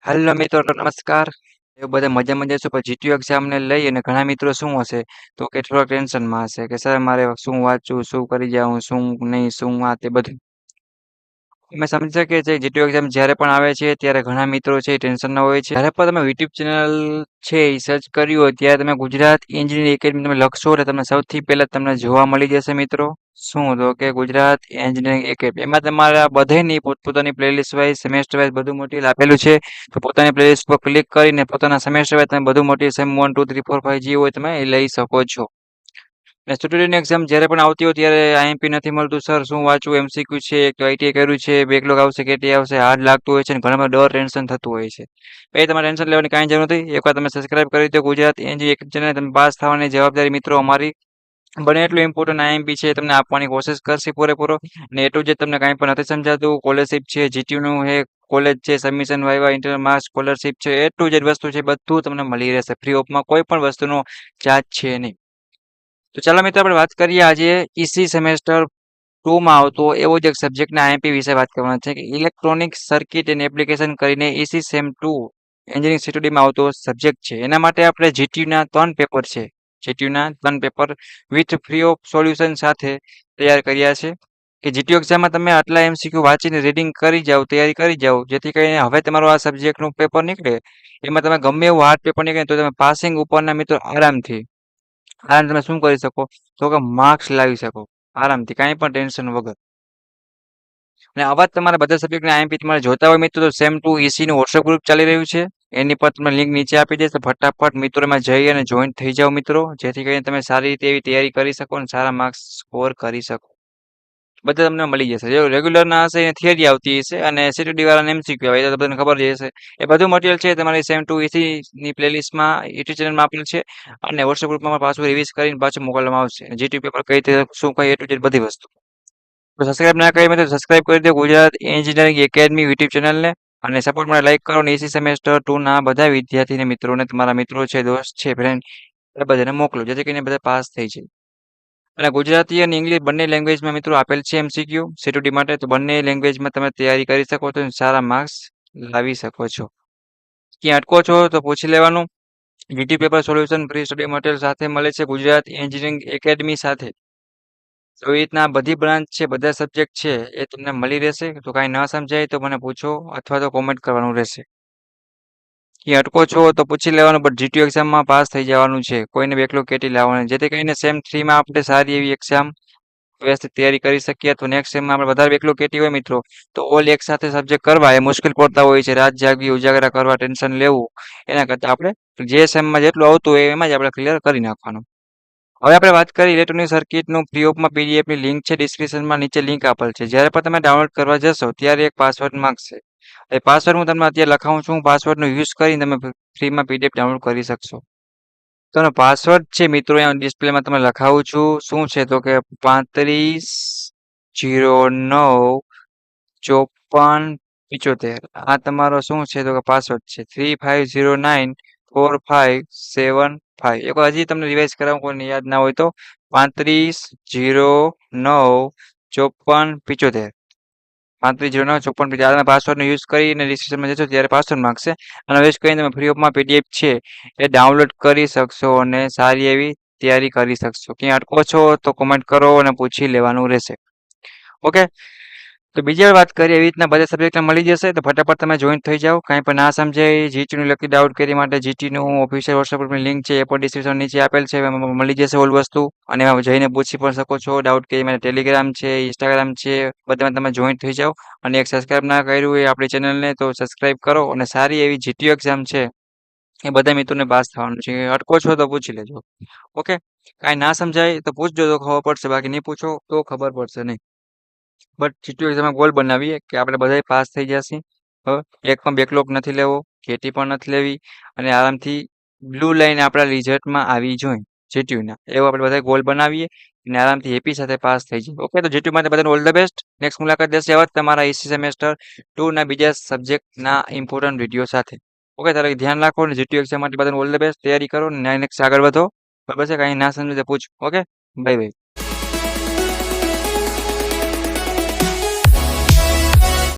હાલો મિત્રો નમસ્કાર. એવું બધા મજામાં જશો પણ જીટીયુ એક્ઝામને લઈ અને ઘણા મિત્રો શું હશે તો કે થોડા ટેન્શનમાં હશે કે સર મારે શું વાંચવું, શું કરી જાઉં, શું નહીં, શું આ તે બધું. અમે સમજી શકીએ છીએ જીટીયુ એક્ઝામ જ્યારે પણ આવે છે ત્યારે ઘણા મિત્રો છે એ ટેન્શનના હોય છે. જ્યારે પણ તમે યુટ્યુબ ચેનલ છે એ સર્ચ કર્યું હોય ત્યારે તમે ગુજરાત એન્જિનિયરિંગ એકેડમી તમે લખશો એટલે તમને સૌથી પહેલા તમને જોવા મળી જશે મિત્રો. શું તો કે ગુજરાત એન્જિનિયરિંગ એકેડમી એમાં તમારા બધાની પોતપોતાની પ્લેલિસ્ટ વાઇઝ સેમેસ્ટર વાઇઝ બધું મટીરિયલ આપેલું છે. તો પોતાની પ્લેલિસ્ટ પર ક્લિક કરીને પોતાના સેમેસ્ટર વાઇઝ તમે બધું મટીરિયલ સેમ 1 2 3 4 5 જે હોય તમે એ લઈ શકો છો. અને સ્ટુડન્ટની એક્ઝામ જ્યારે પણ આવતી હોય ત્યારે આઈએમપી નથી મળતું સર શું વાંચવું એમસીક્યુ છે એક તો આઈટીઆઈ કર્યું છે બેકલોગ આવશે કેટી આવશે હાર્ડ લાગતું હોય છે અને ઘણા બધા ડર ટેન્શન થતું હોય છે. એ તમારે ટેન્શન લેવાની કાંઈ જરૂર નથી. એકવાર તમે સબસ્ક્રાઇબ કરી દો ગુજરાત એનજી એક ચેનલ તમે પાસ થવાની જવાબદારી મિત્રો અમારી બને એટલું ઇમ્પોર્ટન્ટ આઈએમપી છે તમને આપવાની કોશિશ કરશે પૂરેપૂરો. અને એટલું જે તમને કાંઈ પણ નથી સમજાતું સ્કોલરશિપ છે જીટીયુનું હે કોલેજ છે submission viva internal marks scholarship છે એ ટુ જેડ વસ્તુ છે બધું તમને મળી રહેશે ફ્રી ઓફમાં કોઈ પણ વસ્તુનો ચાર્જ છે નહીં. તો ચાલો મિત્રો આપણે વાત કરીએ આજે ઈસી સેમેસ્ટર 2 માં આવતો એવો જ એક સબ્જેક્ટના આઈએમપી વિશે વાત કરવાના છે કે ઇલેક્ટ્રોનિક સર્કિટ એન્ડ એપ્લિકેશન કરીને ઈસી સેમ 2 એન્જિનિયરિંગ સિટીડીમાં આવતો સબ્જેક્ટ છે. એના માટે આપણે જીટીયુના 3 પેપર છે. જીટીયુના 3 paper with free of solution સાથે તૈયાર કર્યા છે. કે જીટીયુ એક્ઝામમાં તમે આટલા એમસીક્યુ વાંચીને રીડિંગ કરી જાઓ તૈયારી કરી જાઓ જેથી કરીને હવે તમારું આ સબ્જેક્ટનું પેપર નીકળે એમાં તમે ગમે એવું હાર્ડ પેપર નીકળે તો તમે પાસિંગ ઉપરના મિત્રો આરામથી તમે શું કરી શકો તો કે માર્ક્સ લાવી શકો આરામથી કાંઈ પણ ટેન્શન વગર. અને આવા જ તમારા બધા સબ્જેક્ટના આઈએમપી તમારે જોતા હોય મિત્રો તો સેમ 2 ઈસીનું વોટ્સએપ ગ્રુપ ચાલી રહ્યું છે. એની પર તમને લિંક નીચે આપી દઈશ તો ફટાફટ મિત્રોમાં જઈ અને જોઈન થઈ જાઓ મિત્રો જેથી કરીને તમે સારી રીતે એવી તૈયારી કરી શકો અને સારા માર્ક્સ સ્કોર કરી શકો. બધા તમને મળી જશે જે રેગ્યુલરના હશે એ થિયરી આવતી હશે અને સિટીડી વાળાને એમસીક્યુ આવે એ તો બધાને ખબર જ હશે. એ બધું મટીરિયલ છે તમારી સેમ 2 ઈસીની પ્લેલિસ્ટમાં યુટ્યુબ ચેનલમાં આપેલ છે અને વોટ્સએપ ગ્રુપમાં પાછું રિવીઝ કરીને પાછું મોકલવામાં આવશે. જીટી પેપર કઈ રીતે શું કઈ એ ટુ ઝેડ બધી વસ્તુ. તો સબસ્ક્રાઇબ ના કરી તો સબસ્ક્રાઇબ કરી દો ગુજરાત એન્જિનિયરિંગ એકેડમી યુટ્યુબ ચેનલને અને સપોર્ટ માટે લાઈક કરો અને એસી સેમેસ્ટર 2 ના બધા વિદ્યાર્થીને મિત્રોને તમારા મિત્રો છે દોસ્ત છે ફ્રેન્ડ એ બધાને મોકલો જેથી કરીને બધા પાસ થઈ જાય. અને ગુજરાતી અને ઇંગ્લિશ બંને લેંગ્વેજમાં મિત્રો આપેલ છે એમસીક્યુ સીટીડી માટે તો બંને લેંગ્વેજમાં તમે તૈયારી કરી શકો છો અને સારા માર્ક્સ લાવી શકો છો. ક્યાં અટકો છો તો પૂછી લેવાનું. GT paper solution free study material સાથે મળે છે ગુજરાત એન્જિનિયરિંગ એકેડમી સાથે. તો એ રીતના બધી બ્રાન્ચ છે બધા સબ્જેક્ટ છે એ તમને મળી રહેશે તો કાંઈ ન સમજાય તો મને પૂછો અથવા તો કોમેન્ટ કરવાનું રહેશે. ક્યાં અટકો છો તો પૂછી લેવાનું બટ જીટીયુ એક્ઝામમાં પાસ થઈ જવાનું છે કોઈને બેકલોગ કેટી લાવવાની જેથી કરીને સેમ 3માં આપણે સારી એવી એક્ઝામ વ્યવસ્થિત તૈયારી કરી શકીએ તો નેક્સ્ટ સેમમાં આપણે વધારે બેકલોગ કેટી હોય મિત્રો તો ઓલ એક સાથે સબ્જેક્ટ કરવા એ મુશ્કેલ પડતા હોય છે રાત જાગવી ઉજાગરા કરવા ટેન્શન લેવું એના કરતાં આપણે જે સેમમાં જેટલું આવતું હોય એમાં જ આપણે ક્લિયર કરી નાખવાનું. હવે આપણે વાત કરીએ ઇલેક્ટ્રોનિક સર્કિટનું ફ્રી ઓફમાં પીડીએફની લિંક છે ડિસ્ક્રિપ્શનમાં નીચે લિંક આપેલ છે જ્યારે પણ તમે ડાઉનલોડ કરવા જશો ત્યારે એક પાસવર્ડ માંગશે એ પાસવર્ડ હું તમને અત્યારે લખાવું છું પાસવર્ડનો યુઝ કરીને તમે ફ્રીમાં પીડીએફ ડાઉનલોડ કરી શકશો. તો પાસવર્ડ છે મિત્રો અહીંયા ડિસ્પ્લેમાં તમે લખાવું છું શું છે તો કે 35095475 આ તમારો શું છે તો કે પાસવર્ડ છે 35094575 એક વાર હજી તમને રિવાઇઝ કરાવું કોઈને યાદ ના હોય તો 35095475 35095475 આ પાસવર્ડનો યુઝ કરીને રજિસ્ટ્રેશનમાં જશો ત્યારે પાસવર્ડ માંગશે અને યુઝ કરીને તમે ફ્રી ઓફમાં પીડીએફ છે એ ડાઉનલોડ કરી શકશો અને સારી એવી તૈયારી કરી શકશો. ક્યાં અટકો છો તો કોમેન્ટ કરો અને પૂછી લેવાનું રહેશે. ઓકે તો બીજી વાત કરીએ એવી રીતના બધા સબ્જેક્ટ મળી જશે તો ફટાફટ તમે જોઈન થઈ જાઓ કાંઈ પણ ના સમજાય જીટીનું લકી ડાઉટ કરી માટે જીટીનું ઓફિશિયલ વોટ્સએપ ગ્રુપની લિંક છે એ પણ ડિસ્ક્રિપ્શન નીચે આપેલ છે એમાં મળી જશે ઓલ વસ્તુ અને એમાં જઈને પૂછી પણ શકો છો ડાઉટ કરી મને ટેલિગ્રામ છે ઇન્સ્ટાગ્રામ છે બધામાં તમે જોઈન થઈ જાઓ અને એક સબસ્ક્રાઇબ ના કર્યું હોય આપણી ચેનલને તો સબસ્ક્રાઇબ કરો અને સારી એવી જીટીયુ એક્ઝામ છે એ બધા મિત્રોને પાસ થવાનું છે અટકો છો તો પૂછી લેજો. ઓકે કાંઈ ના સમજાય તો પૂછજો તો ખબર પડશે બાકી નહીં પૂછો તો ખબર પડશે નહીં. બટ જીટીયુ એક્ઝામમાં ગોલ બનાવીએ કે આપણે બધા પાસ થઈ જશે. એક પણ બેકલોગ નથી લેવો કેટી પણ નથી લેવી અને આરામથી બ્લુ લાઈન આપણા રિઝલ્ટમાં આવી જોઈએ જીટીયુના એવો આપણે બધા ગોલ બનાવીએ અને આરામથી હેપી સાથે પાસ થઈ જાય. ઓકે તો જીટીયુ માટે બધાને ઓલ ધ બેસ્ટ. નેક્સ્ટ મુલાકાત દેશે આવા જ તમારા ઈસી સેમેસ્ટર 2 ના બીજા સબ્જેક્ટના ઇમ્પોર્ટન્ટ વિડીયો સાથે. ઓકે તારે ધ્યાન રાખો અને જીટીયુ એક્ઝામ માટે બધાને ઓલ ધ બેસ્ટ તૈયારી કરો ને નેક્સ્ટ આગળ વધો બરાબર છે કાંઈ ના સમજો તો પૂછો. Okay bye bye.